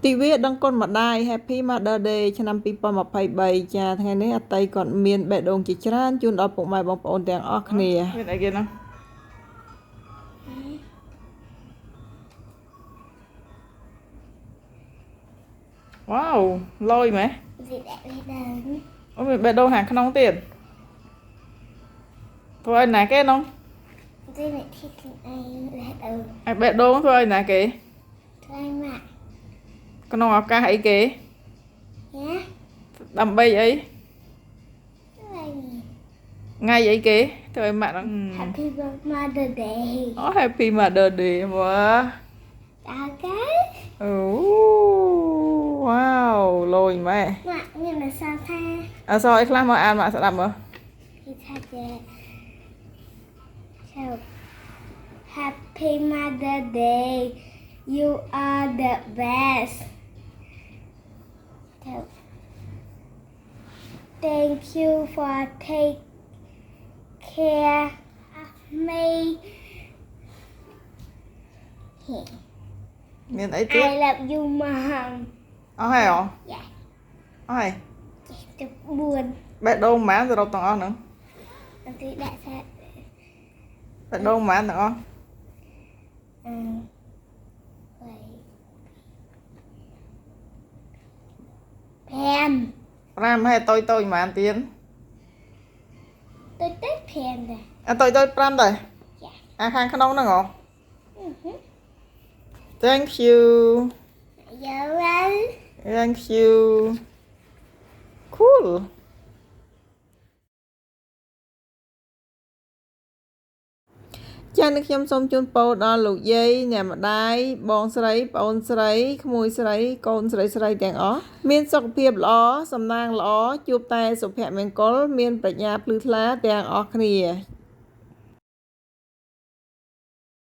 ទីវាដងកូនម្ដាយ Happy Mother Day ឆ្នាំ2023ចាថ្ងៃនេះអតីតគាត់មានបេះដូងជាច្រើនជូនដល់ពុកម៉ែបងប្អូនទាំងអស់គ្នាមានអីគេហ្នឹងវ៉ាវលយមែនអូមានបេះដូងខាងក្នុងទៀតធ្វើឲ្យណាគេនោះទីនេះទីអីបេះដូងធ្វើឲ្យណាគេធ្វើឲ្យម៉ាក់ក្នុងឱកាសអីគេដើម្បីអីថ្ងៃអីគេធ្វើឲ្យម៉ាក់ហ្នឹង Happy Mother Day អូ Happy Mother Day វ៉ាអូខេអូវ៉ាវលយម៉ែម៉ាក់មានអក្សរថាអក្សរអីខ្លះមកអានម៉ាក់ស្ដាប់មើលគេថាជា Happy Mother Day you are the best thank you for take care of me មានអីទៀត I love you mom អស់ហើយហ៎ Yeah អស់ហើយទៅ4បេះដូងម៉ានសរុបទាំងអស់ហ្នឹងទីដាក់សាច់បេះដូងម៉ានទាំងអស់5ហើយតូចតូចម៉ានទៀតតូចតូច5ដែរអាតូចតូច5ដែរអាខាងក្នុងហ្នឹងហ៎ Thank you You're welcome Thank you Coolចា៎នេះខ្ញុំសូមជូនពរដល់លោកយាយអ្នកម្ដាយបងស្រីប្អូនស្រីក្មួយស្រីកូនស្រីស្រីទាំងអស់មានសុខភាពល្អសំណាងល្អជួបតែសុភមង្គលមានប្រាជ្ញាភ្លឺថ្លាទាំងអស់គ្នា